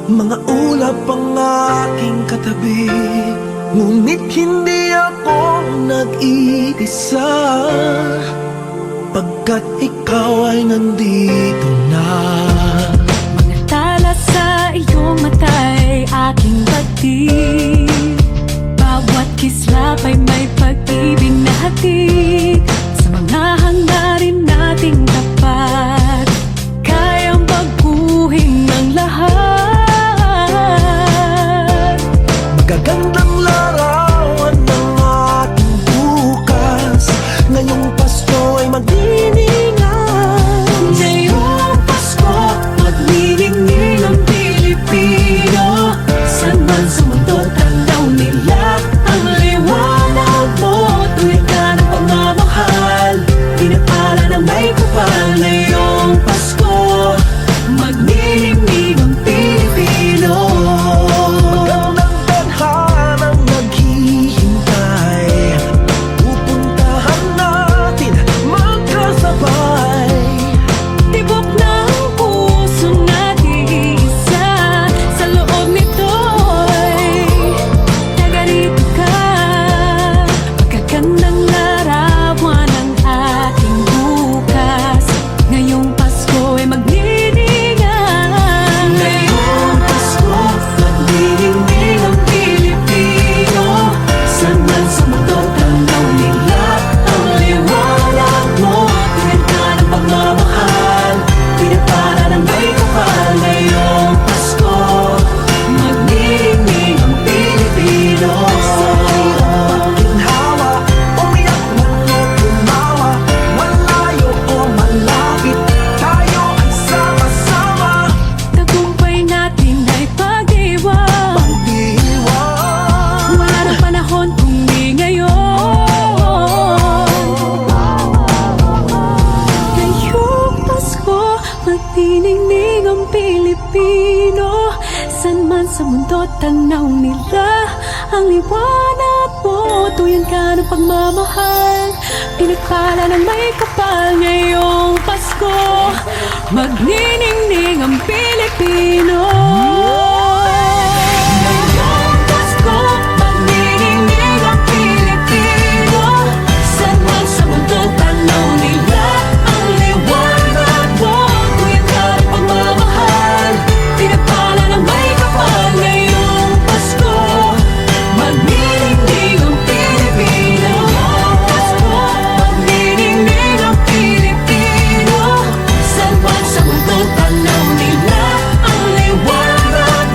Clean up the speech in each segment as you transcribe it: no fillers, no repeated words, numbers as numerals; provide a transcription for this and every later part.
Mga ulap ang aking katabi, ngunit hindi ako nag-iisa, pagkat ikaw ay nandito na. Mga tala sa iyong mata'y aking batid, bawat kislap ay may pag-ibig na hatid. Sa mga hangarin nating tapat, kayang baguhin ng lahat. Magagandang larawan ng ating bukas, ngayong Pasko ay magdiningan. Ngayong Pasko, magniningning ang Pilipino. Saan man sa mundo, tanaw nila ang liwanag mo. Tuwid ka ng pagmamahal, pinapala ng may kapal. Ngayong Pasko, magniningning ang Pilipino. Magandang tadhanang naghihintay, pupuntahan natin magkasabay. Tibok ng puso natin isa, sa loob nito'y tagarito ka. Magagandang larawan ang ating bukas, ngayong Pasko ay magniningan. Ngayong Pasko, magniningning ang Pilipino. Saan man sa mundo, tanaw nila ang liwanag mo. Tuwid ka ng pagmamahal, pinapala ng may kapal. Ngayong Pasko, magniningning ang Pilipino. Sa hirap at ginhawa, umiyak man o tumawa, malayo o malapit, tayo ay sama-sama. Tagumpay natin ay pag-iwan, Pag-iwan, wala ng panahon kung di ngayon. Ngayong Pasko, magniningning ang Pilipino. Saan man sa mundo, tanaw nila ang liwanag mo. Tuyan ka ng pagmamahal, pinagpala ng may kapal. Ngayong Pasko, magniningning ang Pilipino. Ngayong Pasko, magniningning ang Pilipino. Saan man sa mundo, tanaw nila ang liwanag mo. Tuyan ka ng pagmamahal, pinagpala ng may kapal. Ngayong Pasko, magniningning ang Pilipino. Pasko, magniningning ang Pilipino. Saan man sa mundo, tanaw nila ang liwanag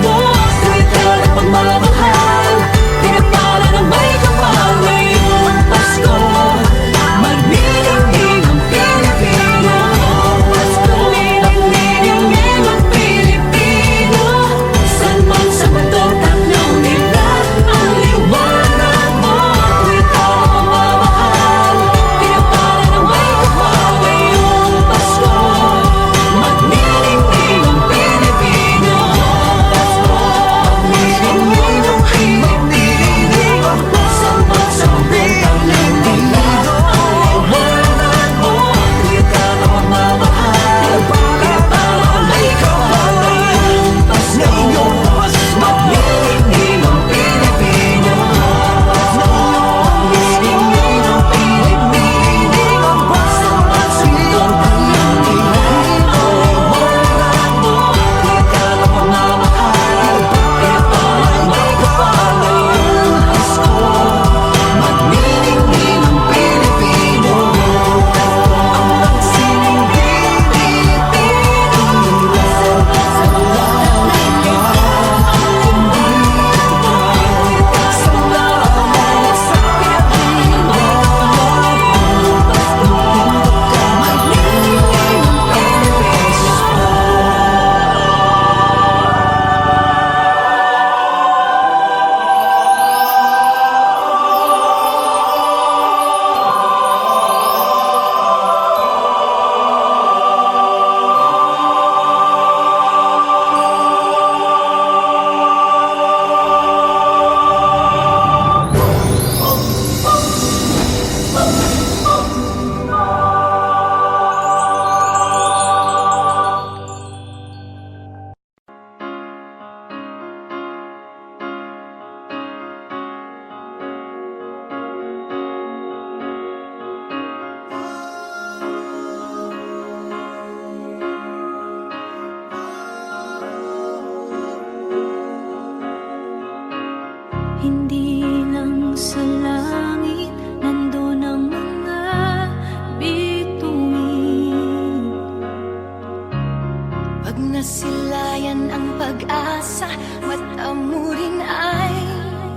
mata mo rin ay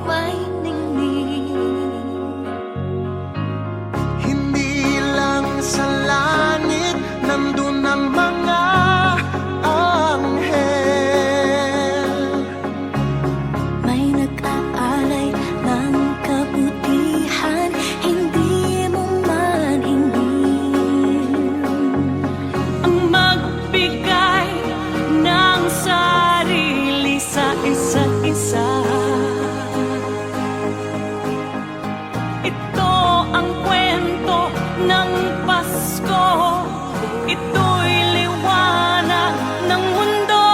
may ningning. Hindi lang sa langit nandun ang mga anghel. May nag-aalay ng kabutihan, hindi mo man hingin. Ang magbigay ng sarili sa isa't isa. Ito ang kwento ng Pasko. Ito'y liwanag ng mundo.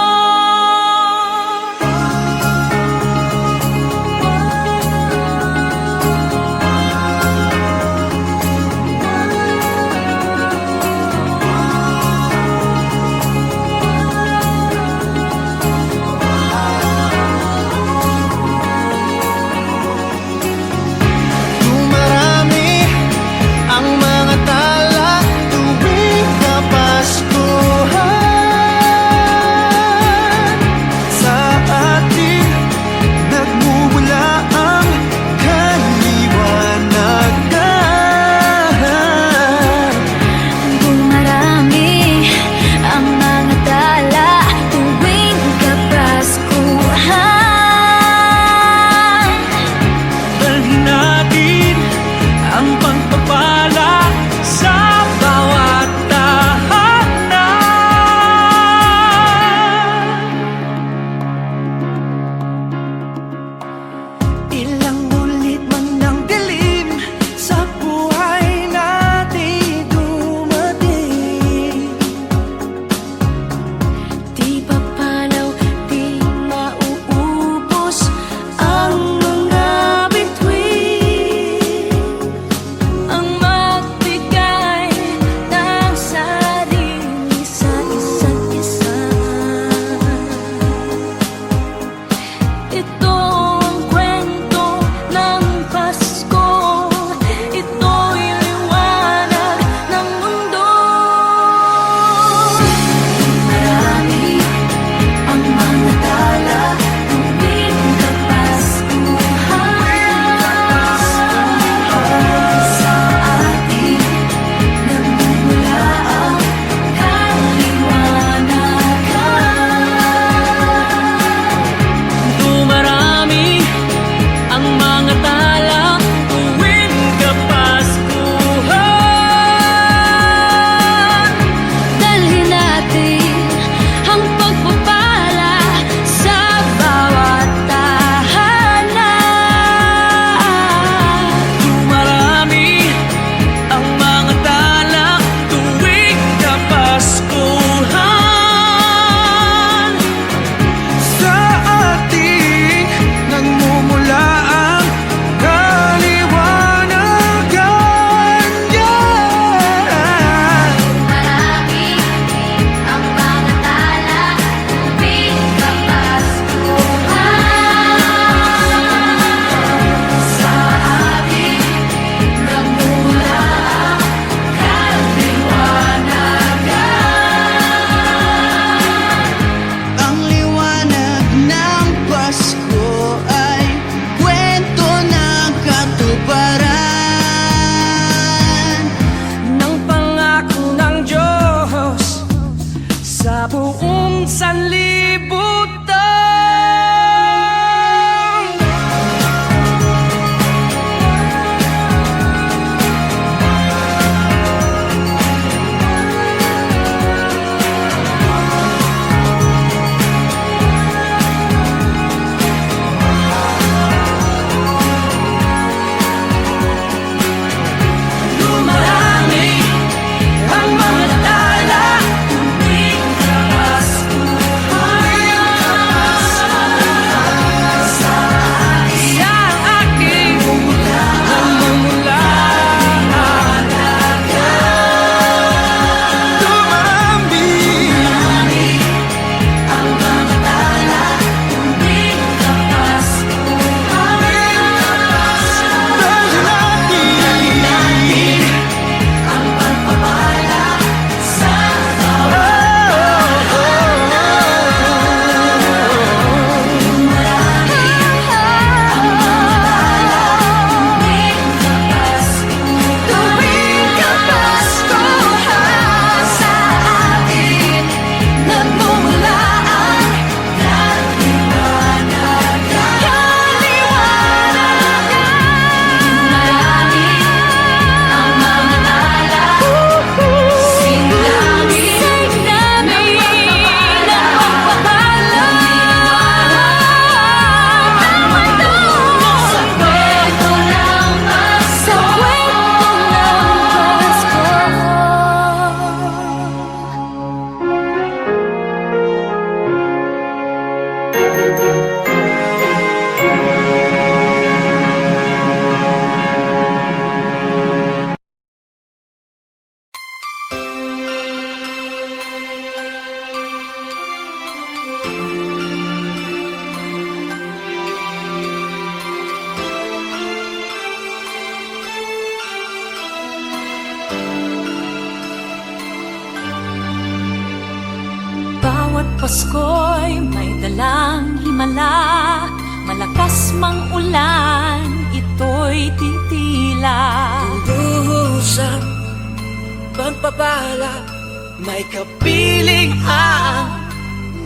Bawat Pasko'y may dalang himala. Malakas mang ulan, ito'y titila. Duhusang pagpapala, may kapiling ang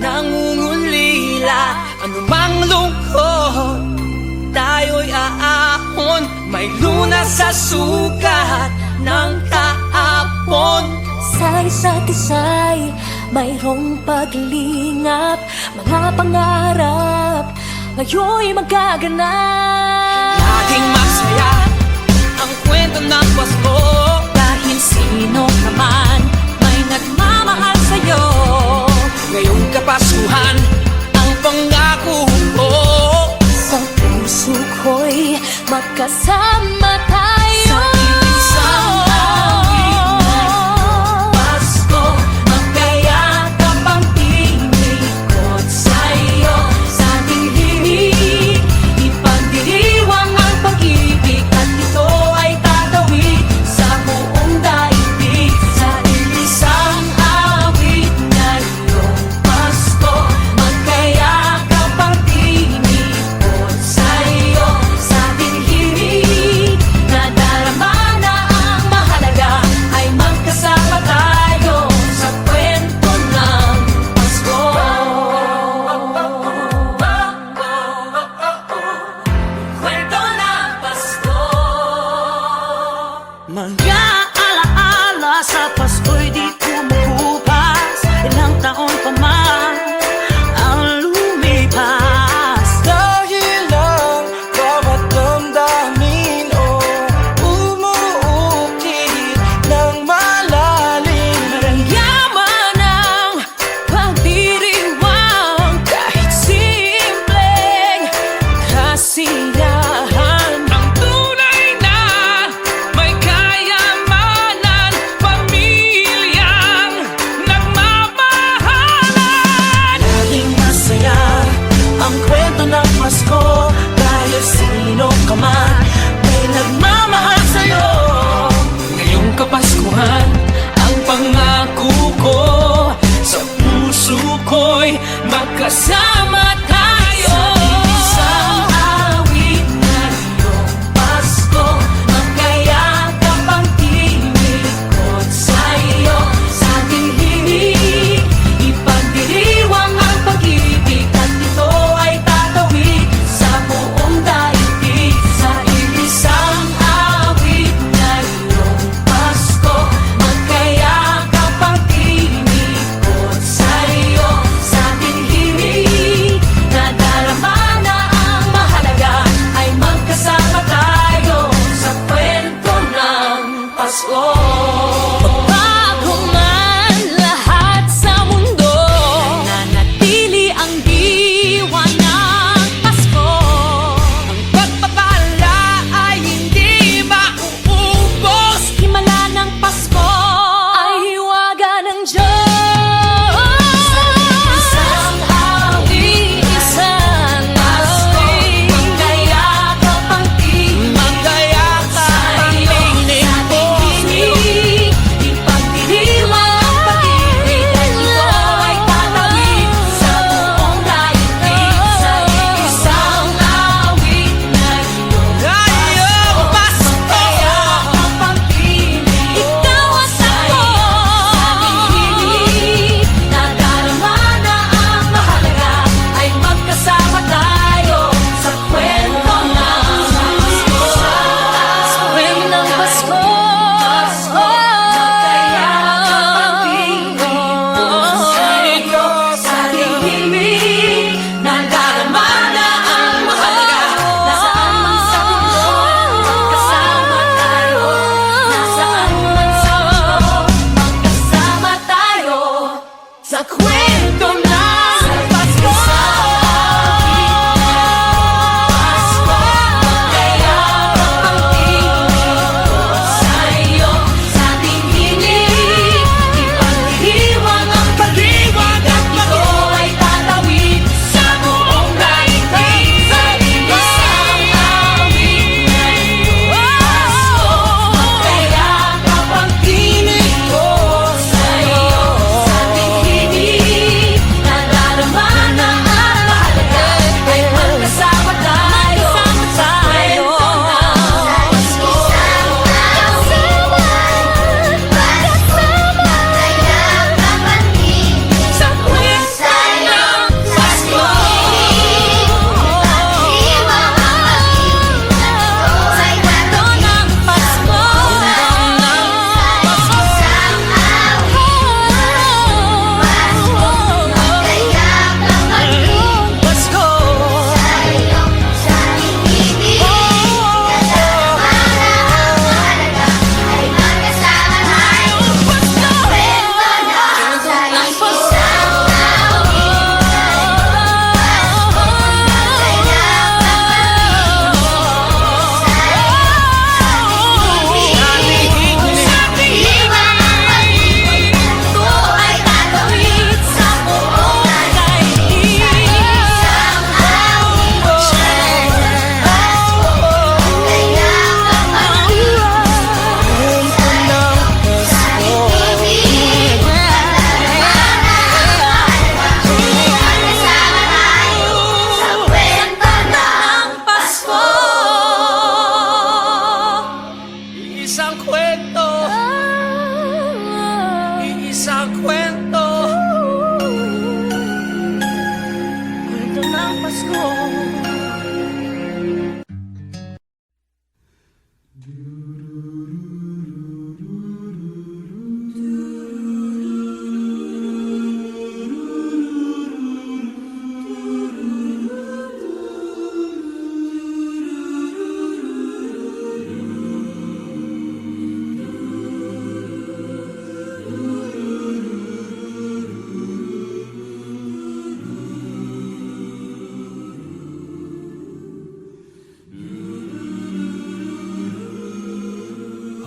nangungulila. Anumang lungkot, tayo'y aahon. May lunas sa sukat ng kahapon. Sa isa't isa'y mayroong paglingap. Mga pangarap ngayon'y magaganap. Laging masaya ang kwento ng Pasko. Dahil sino ka man may nagmamahal sa'yo. Ngayong Kapaskuhan, ang pangako ko. Sa puso ko'y magkasama tayo. Sa isang awit ng Pasko, magkayakap ang tinikot sa'yo. Sa ating himig, ipagdiriwang ang pag-ibig, at ito ay tatawid sa buong daigdig. Sa isang awit ngayong Pasko, magkayakap ang tinikot sa'yo. Sa ating himig,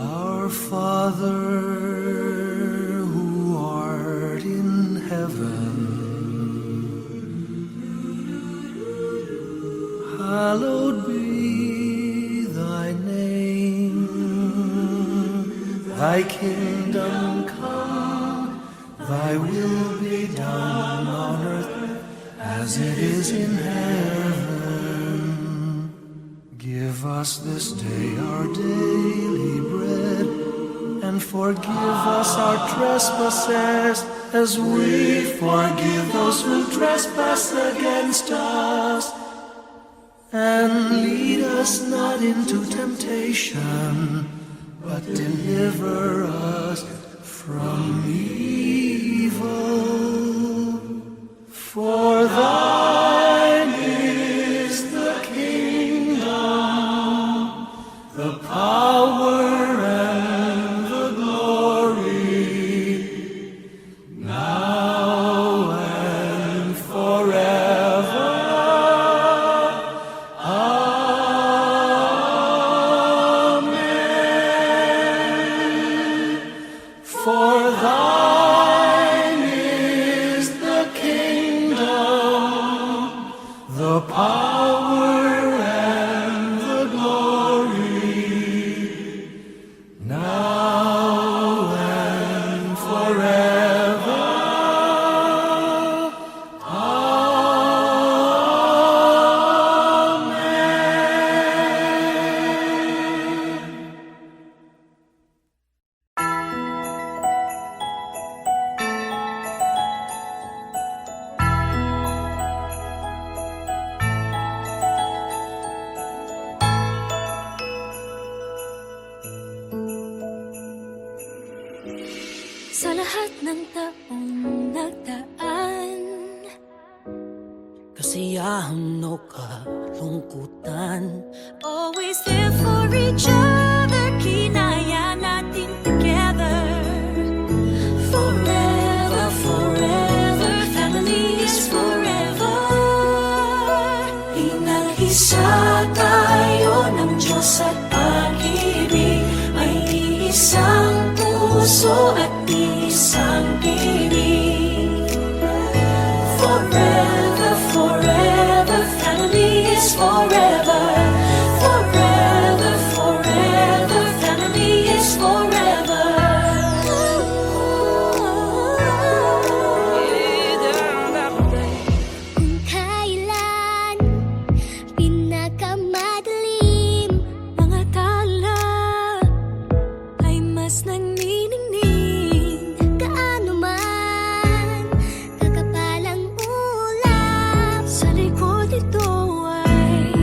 Our Father who art in heaven, hallowed be thy name. Thy kingdom come, thy will be done on earth as it is in heaven. Give us this day our daily bread, and forgive us our trespasses, as we forgive those who trespass against us. And lead us not into temptation, but deliver us from evil. For thine is the kingdom, the power, and the glory, now and forever. Amen. For thine is the kingdom, the power, and the glory, now and forever. Amen. Sa lahat ng taong nagdaan, Kasiyahan o kalungkutan, always there for each other, kinaya natin together. Forever, forever, family is forever. Pinag-isa tayo ng Diyos at pag-ibig, may isang puso at isang tinig. Forever, forever, family is forever. Forever, forever, family is forever. Kung kailan pinakamadilim mga tala ay mas nagniningning, kaano man kakapalang ulap sa likod ito ay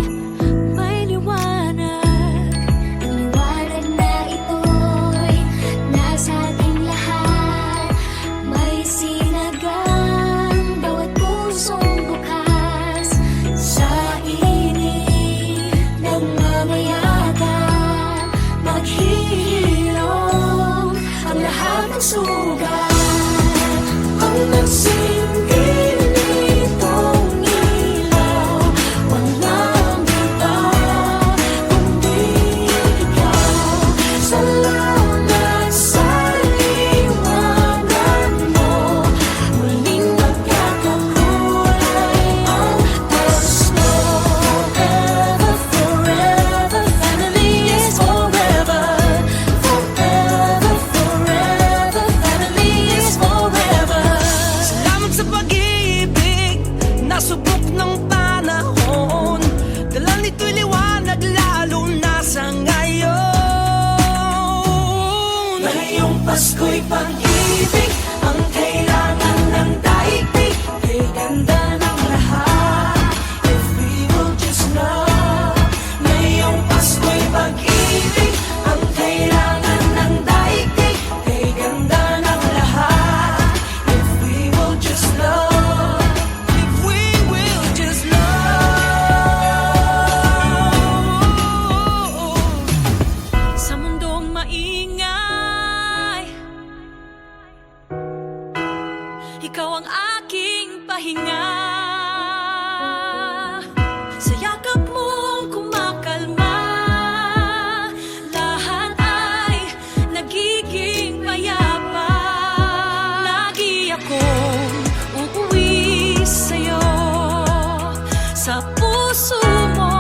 sa puso mo,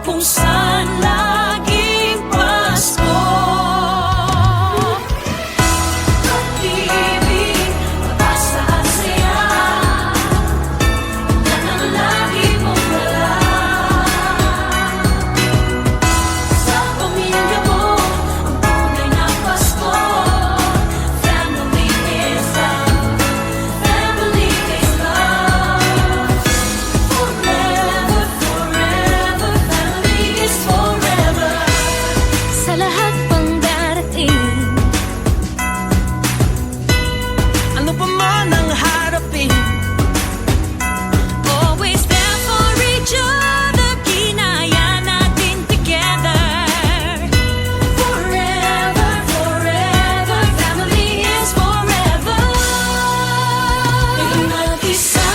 kung saan laging Pasko. Pag-ibig, pag-asa at saya, yan ang lagi mong dala. Sa pamilya mo, ang tunay na Pasko. Family is love, family is love. Forever, forever, family is forever. Sa lahat pang darating, Ano pa man ang harapin, always there for each other, kinaya natin together. Forever, forever, family is forever. Nag-isa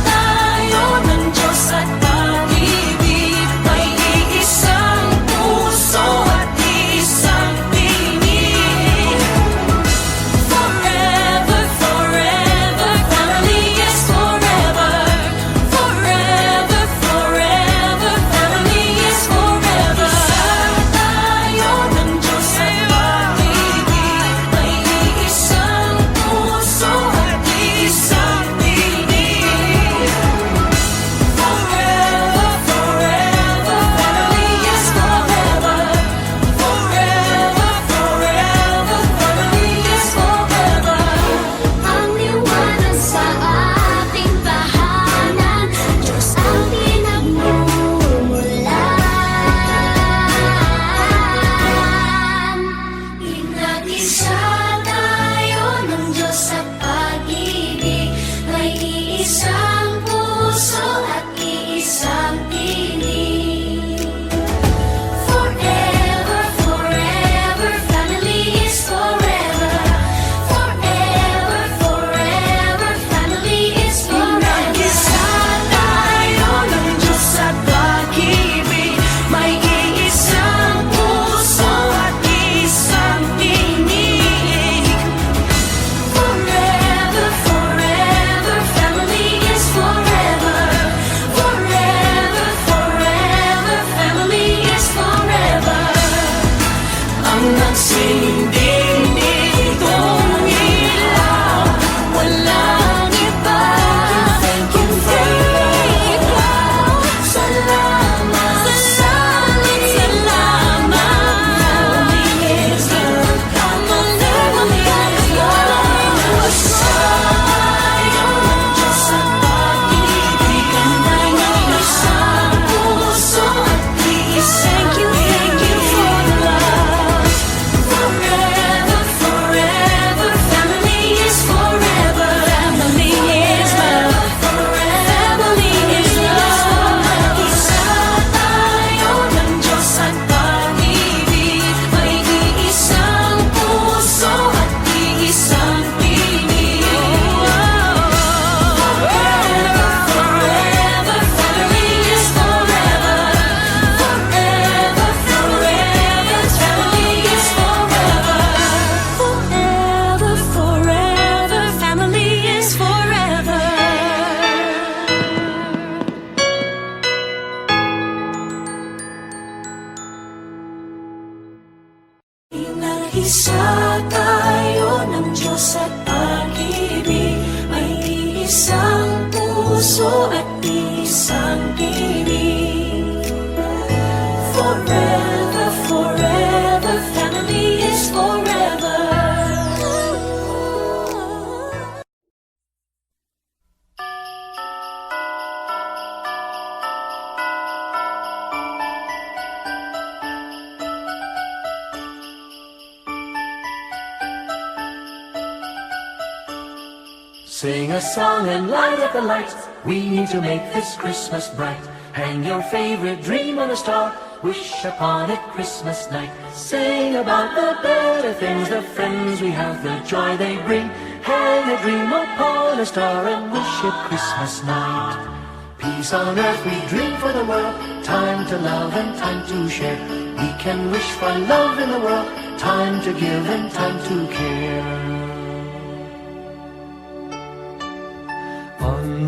tayo ng Diyos at pag-ibig, may iisang puso at isang tinig. Forever, forever, family is forever. Forever, forever, family is forever. Isa tayo ng Diyos at pag-ibig, may iisang puso at isang tinig. Forever, forever, family is forever. Forever, forever, family is forever. ang liwanag sa ating tahanan, Diyos ang pinagmumulan. Pinag-isa tayo ng Diyos sa pag-ibig, may iisang puso at iisang tinig. Forever, forever, family is forever. Forever, forever, family is forever. Isa tayo ng Diyos at pag-ibig, may iisang puso at isang tinig. Forever, forever, family is forever. Forever, forever, family is forever. Ang nagsinding nitong ilaw, walang iba kundi ikaw. Salamat, salamat, salamat. Is love, family is love. Tayo ng Diyos at pag-ibig, may isang puso at isang Thank you for the love. Forever, forever, family is forever. Family is love. Family is love. Isa tayo ng Diyos at pag-ibig, may iisang puso at iisang tinig. Forever, forever, family is forever. Forever, forever, family is forever. Forever, forever, family is forever. Pinag-isa tayo ng Diyos at pag-ibig, may isang puso at isang tinig. Forever, forever, family is forever. Sing a song and light up the lights. We need to make this Christmas bright. Hang your favorite dream on a star. Wish upon it Christmas night. Sing about the better things, the friends we have, the joy they bring. Hang a dream upon a star and wish it Christmas night. Peace on earth we dream for the world. Time to love and time to share. We can wish for love in the world. Time to give and time to care. On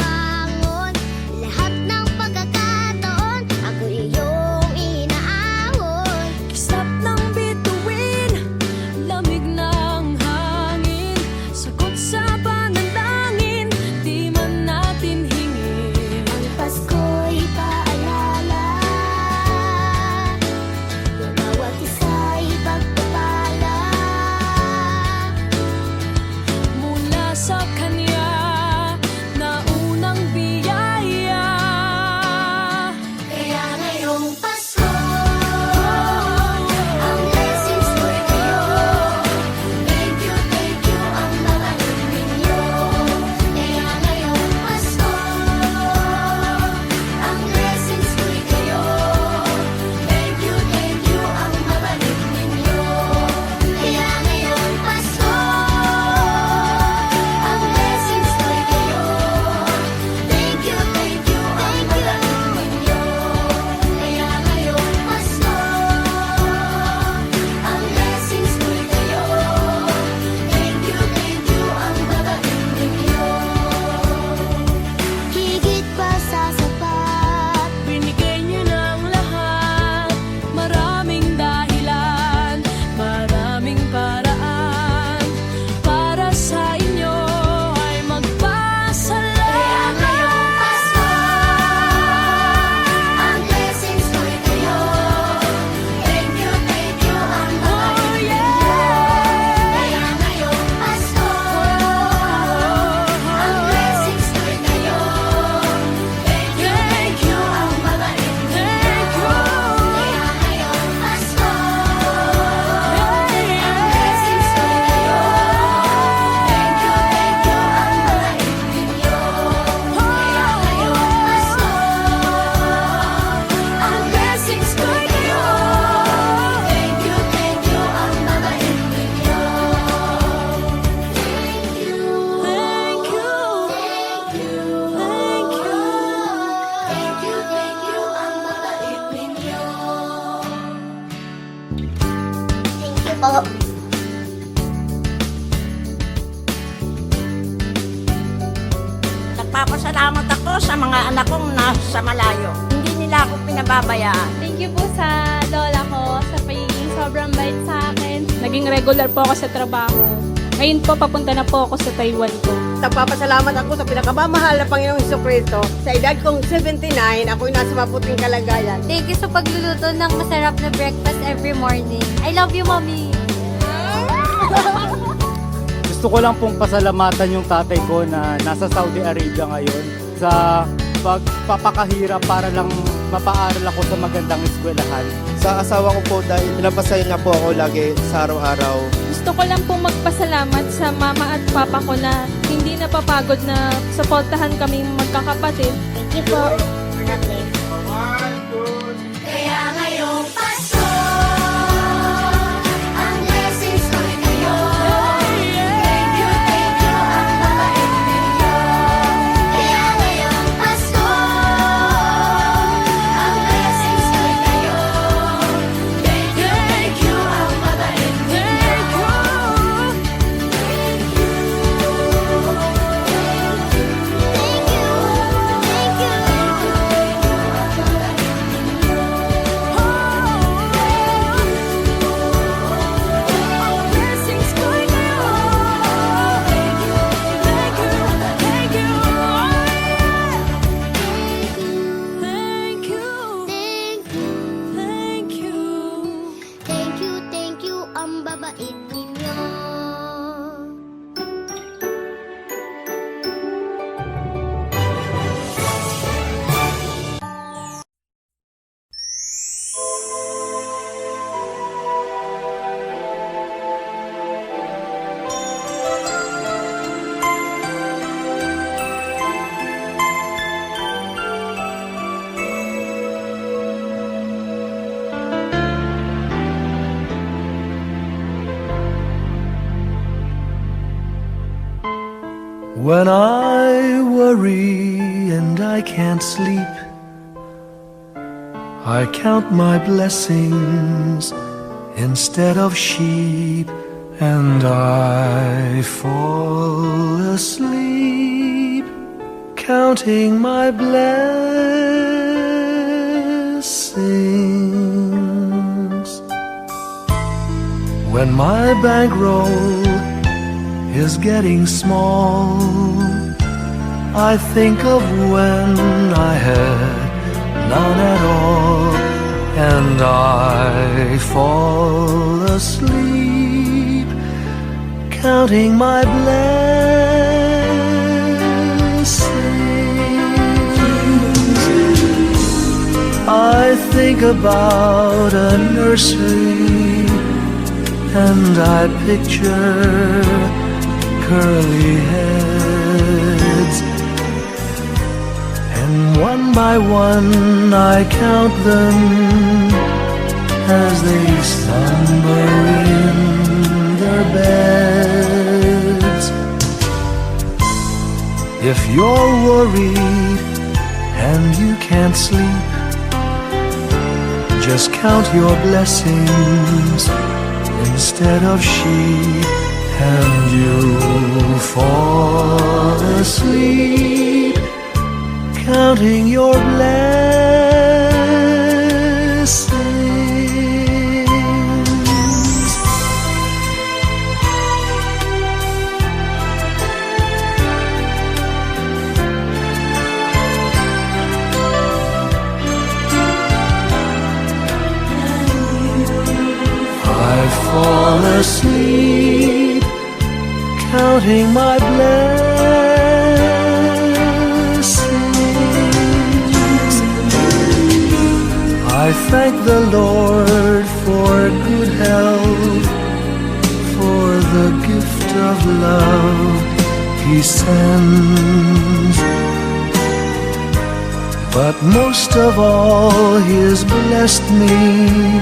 Nagpapasalamat ako sa mga anak kong nasa malayo. Hindi nila ako pinababayaan. Thank you po sa lola ko sa pagiging sobrang bait sa akin. Naging regular po ako sa trabaho. Ngayon po, papunta na po ako sa Taiwan po. Nagpapasalamat ako sa pinakamamahal na Panginoong Hesukristo. Sa edad kong 79, ako'y nasa maputing kalagayan. Thank you sa pagluluto ng masarap na breakfast every morning. I love you, Mommy! Gusto ko lang pong pasalamatan yung tatay ko na nasa Saudi Arabia ngayon sa pagpapakahirap para lang mapaaral ako sa magandang eskwelahan. Sa asawa ko po dahil pinapasaya niya po ako lagi sa araw-araw. Gusto ko lang pong magpasalamat sa mama at papa ko na hindi napapagod na suportahan kaming magkakapatid. Thank you po. Kaya ngayong Pasko, ang blessings ko'y kayo. Thank you, ang mabait ninyo. Kaya ngayong Pasko, ang blessings ko'y kayo. Thank you, ang mabait ninyo. Thank you, ang babait ninyo. When I worry and I can't sleep, I count my blessings instead of sheep, and I fall asleep counting my blessings. When my bankroll is getting small, I think of when I had none at all, and I fall asleep counting my blessings. I think about a nursery and I picture curly heads, and one by one I count them as they slumber in their beds. If you're worried and you can't sleep, just count your blessings instead of sheep, and you'll fall asleep counting your blessings. I fall asleep counting my blessings. I thank the Lord for good health, for the gift of love He sends. But most of all, He has blessed me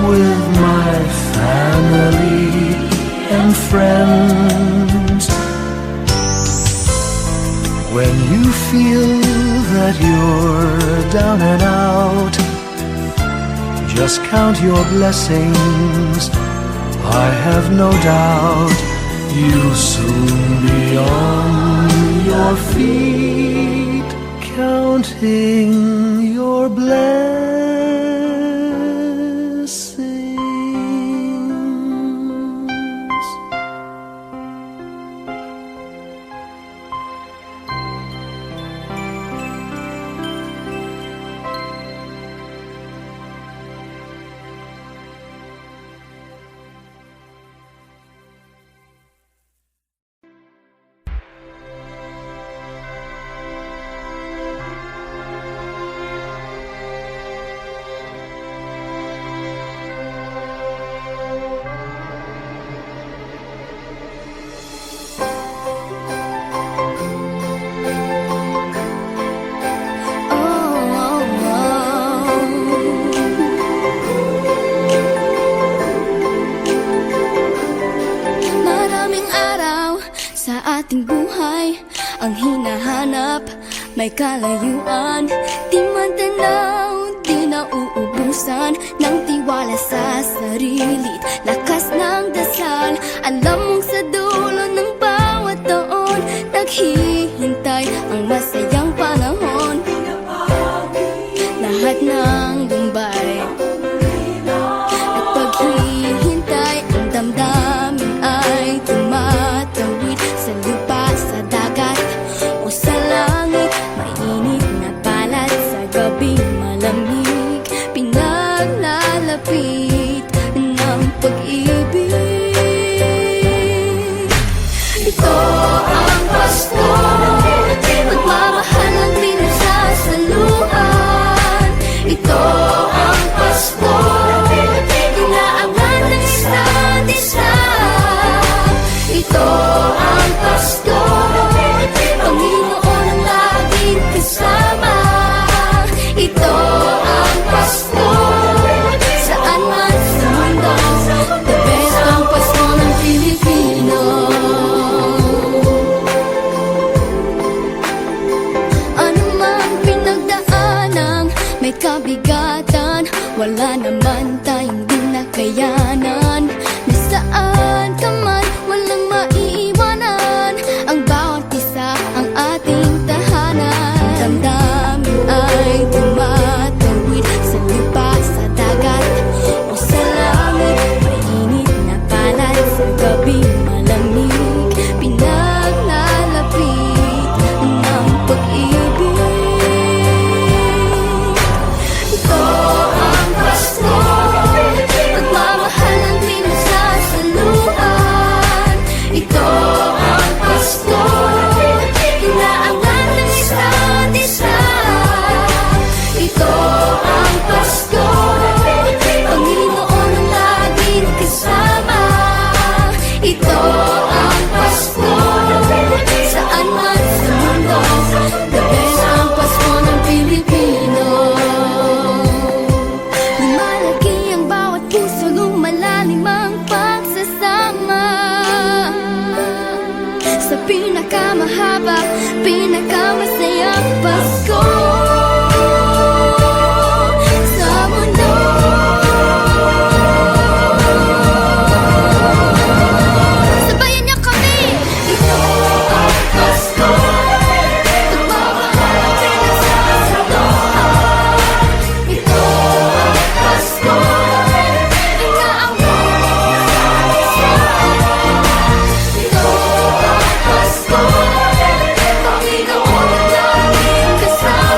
with my family and friends. When you feel that you're down and out, just count your blessings. I have no doubt you'll soon be on your feet, counting your blessings. Maraming araw sa ating buhay ang hinahanap, may kalayuan, di matanaw, di nauubusan ng tiwala sa sarili't lakas ng dasal. Alam mong sa dulo ng bawat taon naghihintay ang masayang panahon. Lahat ng lumbay at paghihintay, ang damdamin ay tumatawid sa lupa, sa dagat o sa langit. Mainit na balat sa gabi malamig, pinaglalapit ng pag-ibig. Ito ang Pasko, pagmamahal ang pinagsasaluhan. Ito ang Pasko, inaangan ng isa't isa. Ito ang Pasko, Panginoon ang laging kasama. Ito ang Pasko, saan man sa mundo, the best ang Pasko ng Pilipino. Ano mang pinagdaanang may kabigatan, wala naman tayong di nakayanan. Nasaan ka man, walang maiiwanan, ang bawat isa ang ating tahanan. Damdamin ay tumatawid sa lupa, sa dagat o sa langit. Mainit na balat sa gabi malamig, pinaglalapit ng pag-ibig. Ito ang Pasko, pagmamahal ang pinagsasaluhan. Ito ang Pasko, inaangan ng isa't isa. Ito ang Pasko, Panginoon ang laging kasama. Ito ang Pasko, saan man sa mundo, the best ang Pasko ng Pilipino. Lumalaki ang bawat puso, lumalalim ang pagsasama. Sa pinakamahaba, pinakamasayang Pasko sa mundo. Sabayan niyo kami! Ito ang Pasko, pagmamahal ang pinagsasaluhan. Ito ang Pasko, inaangan ng isa't isa. Ito ang Pasko, Panginoon ang laging kasama.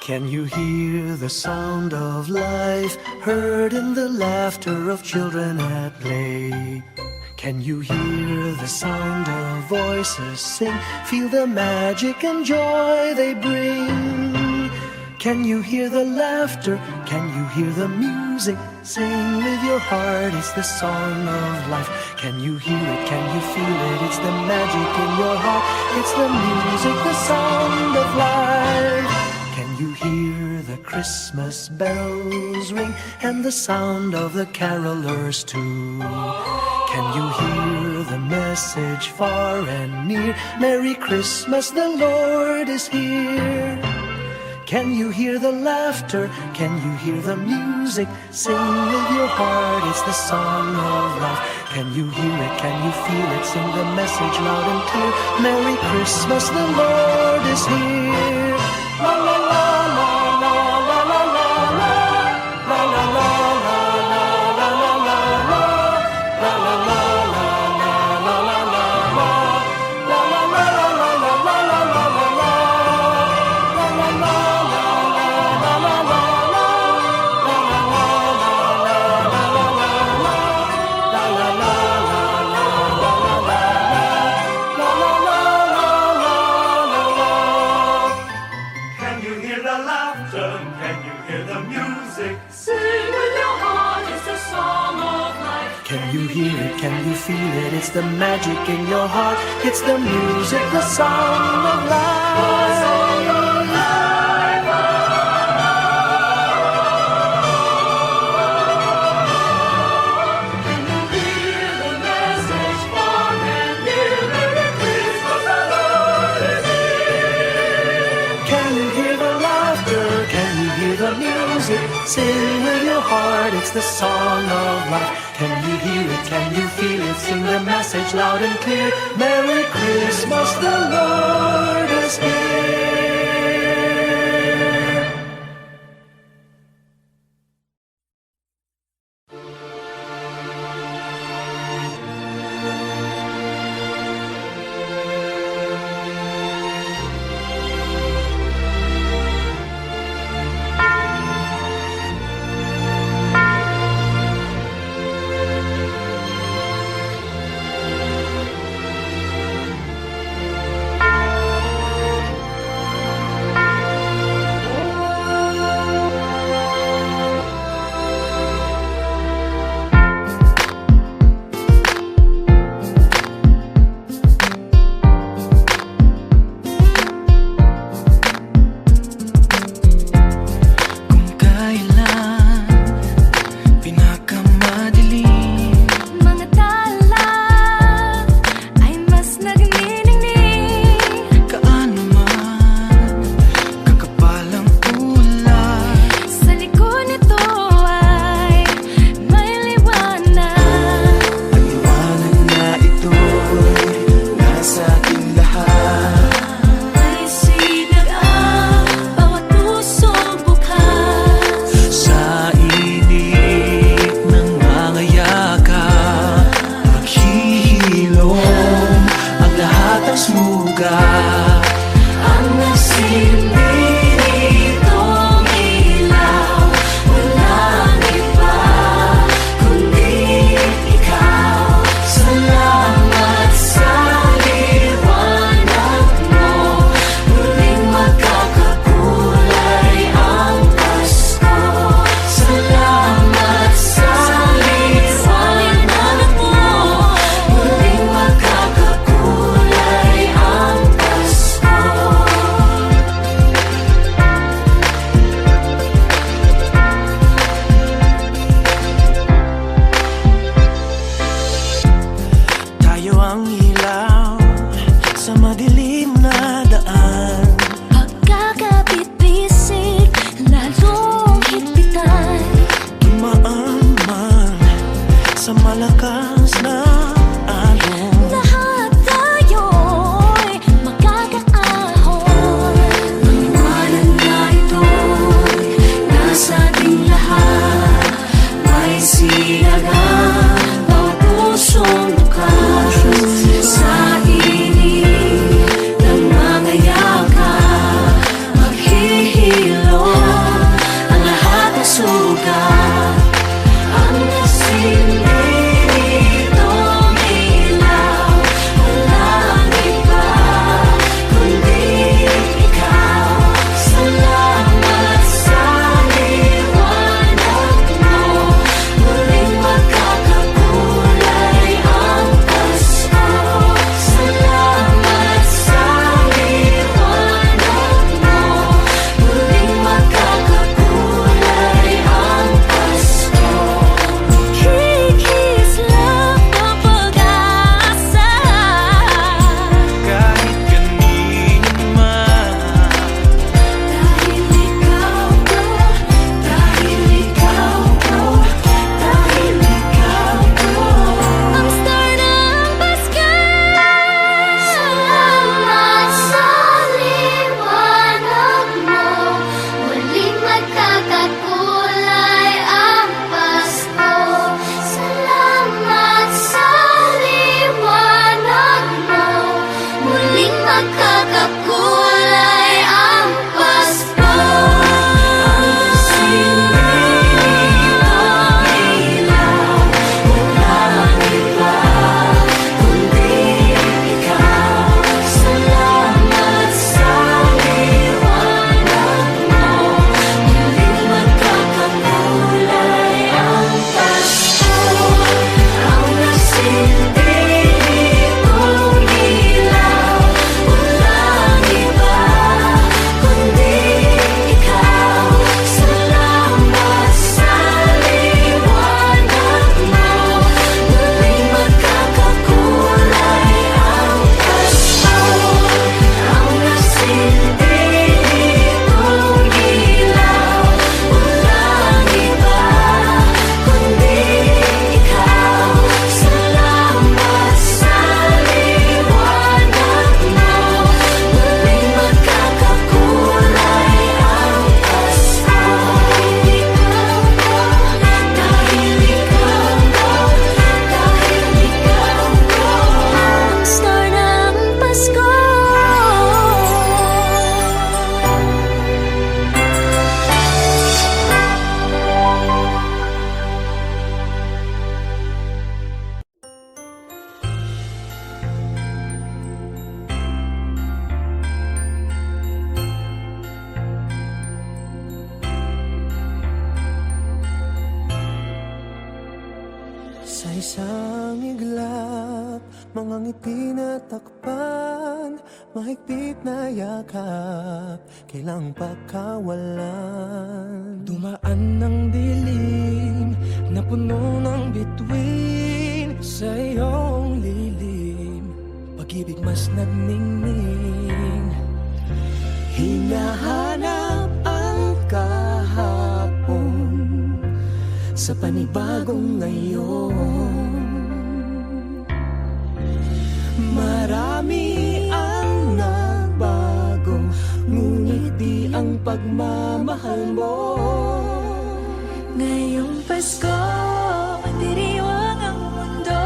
Can you hear the sound of life heard in the laughter of children at play? Can you hear the sound of voices sing? Feel the magic and joy they bring. Can you hear the laughter? Can you hear the music? Sing with your heart, it's the song of life. Can you hear it? Can you feel it? It's the magic in your heart. It's the music, the sound of life. Can you hear the Christmas bells ring and the sound of the carolers too? Can you hear the message far and near? Merry Christmas, the Lord is here. Can you hear the laughter? Can you hear the music? Sing with your heart, it's the song of life. Can you hear it? Can you feel it? Sing the message loud and clear. Merry Christmas, the Lord is here. La la la la la la la la la la la la la Can you feel it? It's the magic in your heart. It's the music, the sound of life. Sing with your heart, it's the song of life. Can you hear it? Can you feel it? Sing the message loud and clear. Merry Christmas, the Lord is here. iglap, mga ngiti na takpan, mahigpit na yakap, kailang pagkawalan. Dumaan ng dilim na puno ng bituin, sa iyong lilim, pag-ibig mas nagningning. Hinahanap ang kahapon sa panibagong ngayon. Marami ang nagbago, ngunit di ang pagmamahal mo. Ngayong Pasko, diriwang ang mundo.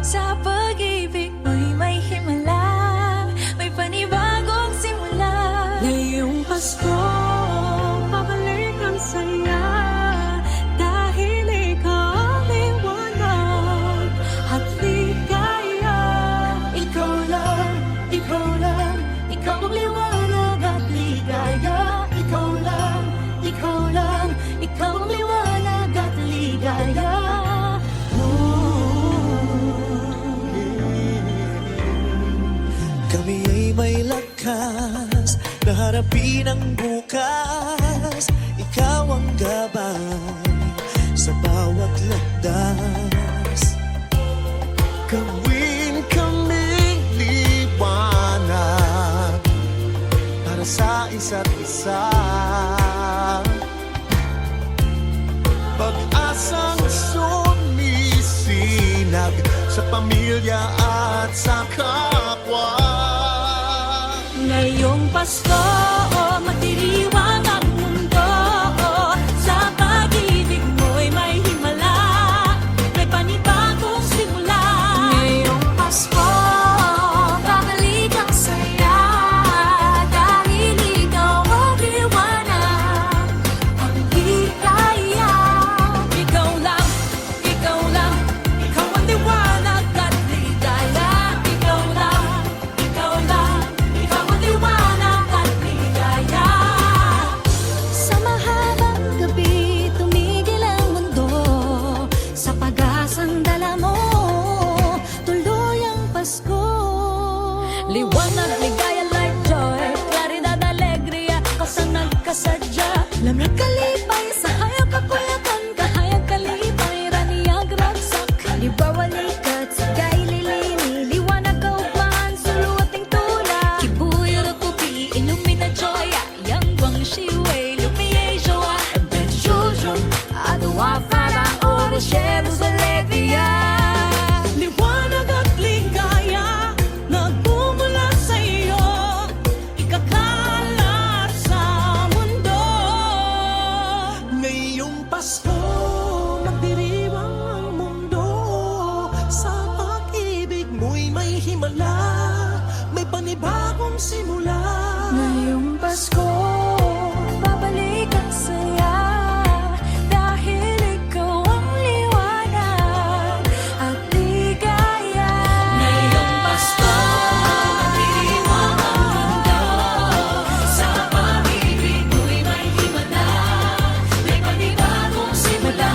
Sa pag-ibig mo'y may himala, may panibagong simula. Ngayong Pasko, babalik ang saya, dahil ikaw ang liwanag at ligaya. Ikaw lang, ikaw lang, ikaw ang liwanag at ligaya. Ikaw lang, ikaw lang, ikaw ang liwanag at ligaya. Kami ay may lakas na harapin ang bukas. Ikaw ang gabay sa bawat landas. Gawin kaming liwanag para sa isa't isa. Pag-asang sumisinag sa pamilya at sa kapwa. Ngayong Pasko, magdiriwang ang mundo. Sa pag-ibig mo'y may himala, may panibagong simula. Ngayong Pasko, babalik ang saya, dahil ikaw ang liwanag, ang ligaya. Ikaw lang, ikaw lang, ikaw ang liwanag at ligaya. Ikaw lang, ikaw lang, ikaw ang liwanag at ligaya. Sa mahabang gabi, tumigil ang mundo, sa pag-asang dala mo, tuloy ang Pasko. Liwanag, ligaya, light, joy, klaridad, alegria, kasang nagkasadya. Lamig kalipay, sa hayag kapuyatan, kahayag kalipay, raniyag ragsak. Liwawalikat, sigay lilini, liwanag kaugmaan, suluating tula. Kibuyo na pupi, ilumina joya, yang guang shiway, lumiye joa. Ben children, adawa parang orisyeros alegria. Liwanag at ligaya, nagmumula sa iyo, ikakalat sa mundo. Ngayong Pasko, magdiriwang ang mundo. Sa pag-ibig mo'y may himala, may panibagong simula. Ngayong Pasko, babalik ang saya, dahil ikaw ang liwanag at ligaya. Ngayong Pasko, magdiriwang ang mundo. Sa pag-ibig mo'y may himala, may panibagong simula.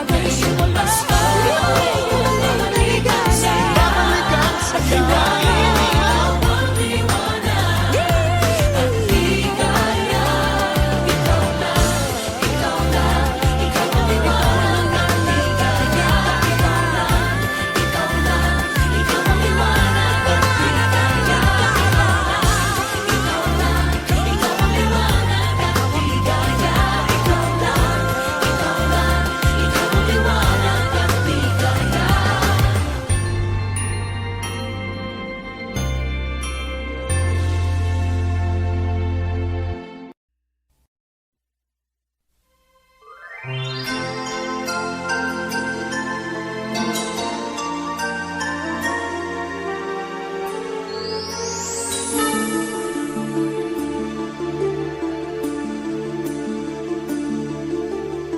Ngayong Pasko, babalik ang saya, dahil ikaw ang liwanag at ligaya. Ikaw lang, ikaw lang, ikaw ang liwanag at ligaya. Ikaw lang, ikaw lang, ikaw ang liwanag at ligaya. Ikaw lang, ikaw ang liwanag at ligaya. Ikaw lang, ikaw lang, ikaw ang liwanag at ligaya.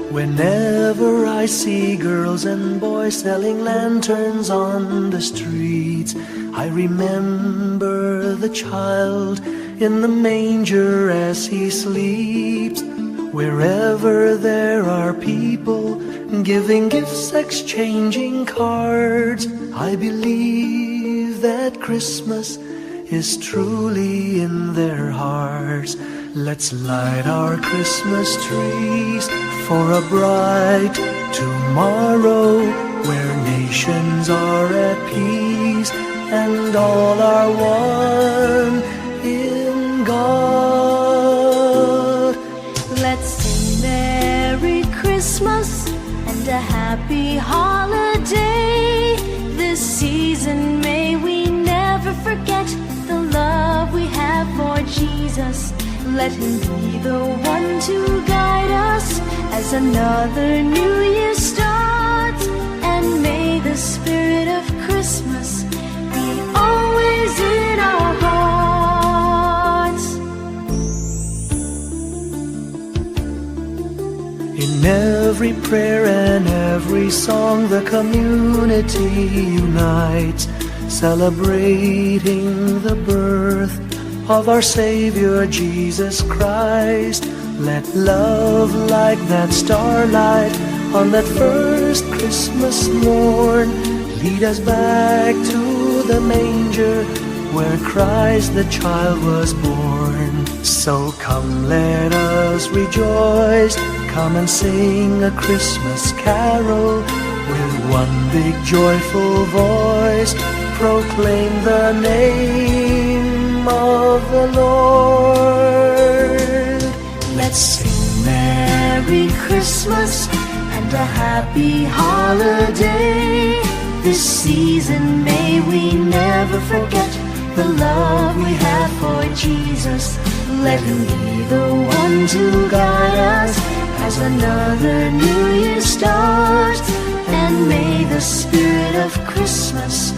Whenever I see girls and boys selling lanterns on the streets, I remember the child in the manger as he sleeps. Wherever there are people giving gifts, exchanging cards. I believe that Christmas is truly in their hearts. Let's light our Christmas trees for a bright tomorrow, where nations are at peace and all are one in God. Let's sing Merry Christmas and a happy holiday. This season may we never forget the love we have for Jesus. Let him be the one to guide us as another new year starts. And may the spirit of Christmas be always in our hearts. In every prayer and every song, the community unites, celebrating the birth of our Savior Jesus Christ. Let love like that starlight on that first Christmas morn lead us back to the manger where Christ the child was born. So come, let us rejoice, come and sing a Christmas carol with one big joyful voice. Proclaim the name of the Lord. Let's sing Merry Christmas and a happy holiday. This season may we never forget the love we have for Jesus. Let him be the one to guide us as another new year starts. And may the spirit of Christmas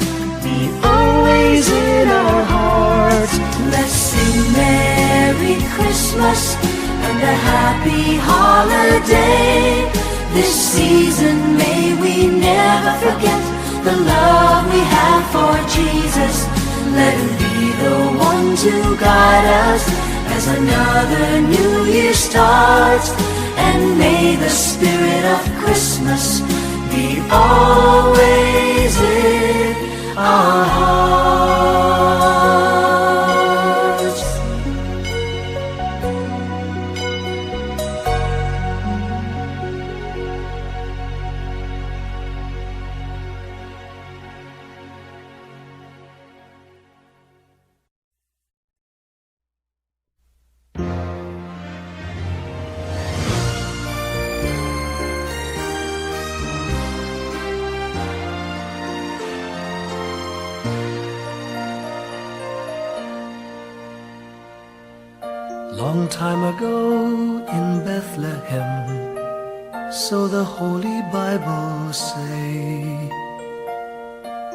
be always in our hearts. Let's sing Merry Christmas and a happy holiday. This season may we never forget the love we have for Jesus. Let him be the one to guide us as another new year starts. And may the spirit of Christmas be always in our hearts. Long time ago in Bethlehem, so the Holy Bible say,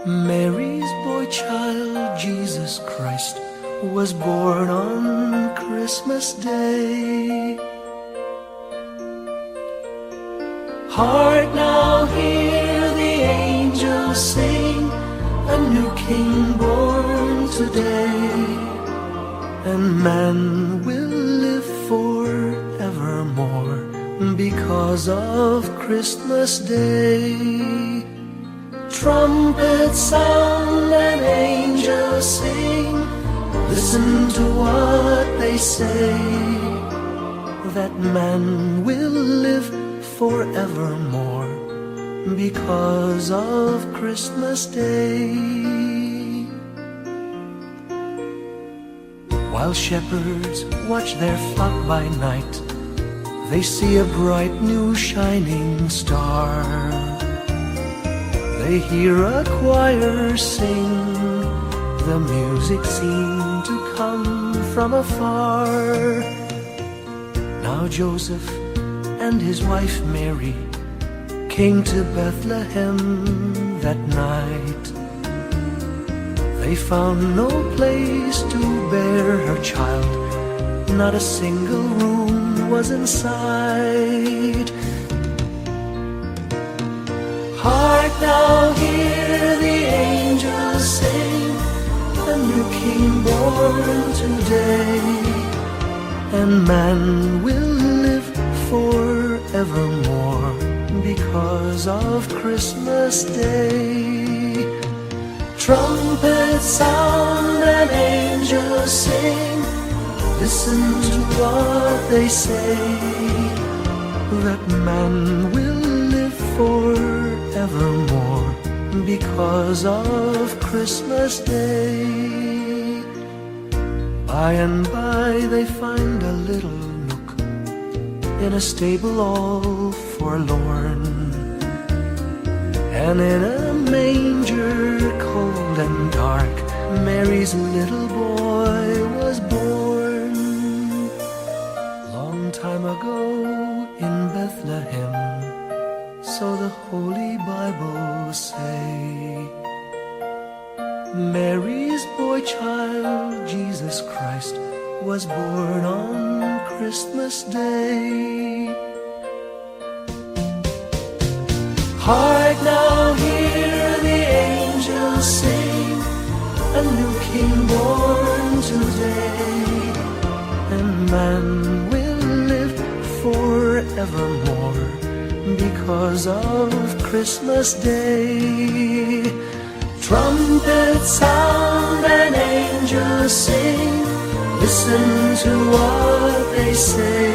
Mary's boy child, Jesus Christ, was born on Christmas Day. Hark now, hear the angels sing, a new king born today, and man will live forevermore because of Christmas Day. Trumpets sound and angels sing, listen to what they say, that man will live forevermore because of Christmas Day. While shepherds watch their flock by night, they see a bright new shining star. They hear a choir sing, the music seemed to come from afar. Now Joseph and his wife Mary came to Bethlehem that night. They found no place to bear her child, not a single room was in sight. Hark now, hear the angels sing, a new king born today, and man will live forevermore because because of Christmas Day. Trumpets sound and angels sing, listen to what they say, that man will live forevermore because of Christmas Day. By and by they find a little nook in a stable all forlorn, and in a manger cold and dark Mary's little boy was born. Long time ago in Bethlehem, so the Holy Bible say, Mary's boy child, Jesus Christ, was born on Christmas Day. Hark now, hear the angels sing, a new King born today, and man will live forevermore because of Christmas Day. Trumpets sound and angels sing, listen to what they say,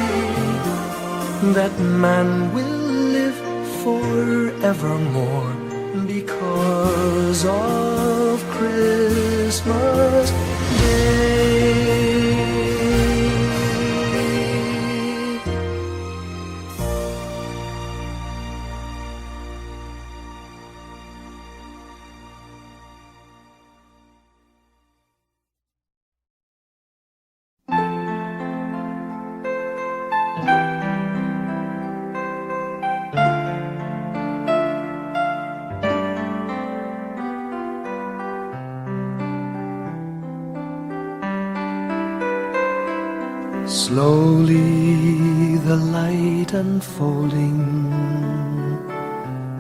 that man will live forevermore because of Christmas Day. Slowly the light unfolding,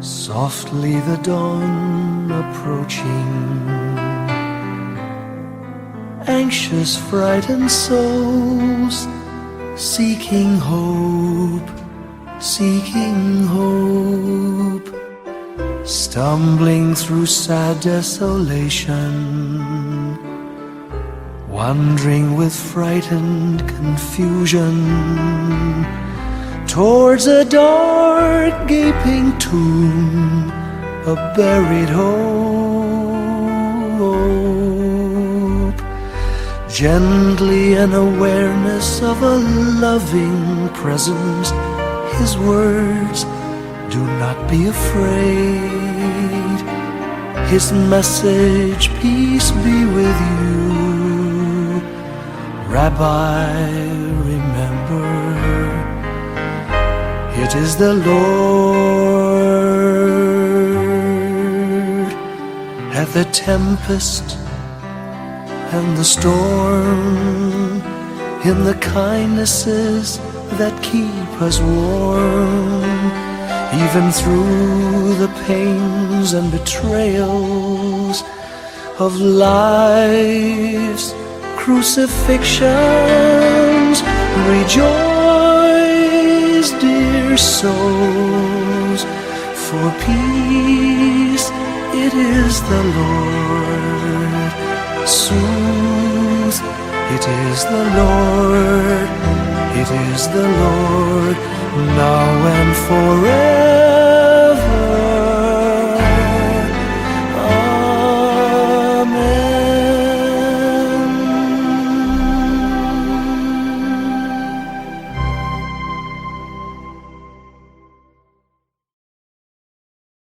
softly the dawn approaching. Anxious, frightened souls, seeking hope, seeking hope, stumbling through sad desolation, wandering with frightened confusion towards a dark gaping tomb, a buried hope. Gently an awareness of a loving presence, His words, do not be afraid. His message, peace be with you. Rabbi, remember, it is the Lord. At the tempest and the storm, in the kindnesses that keep us warm, even through the pains and betrayals of life's crucifixions. Rejoice, dear souls, for peace it is the Lord. Soothe, it is the Lord, it is the Lord, now and forever.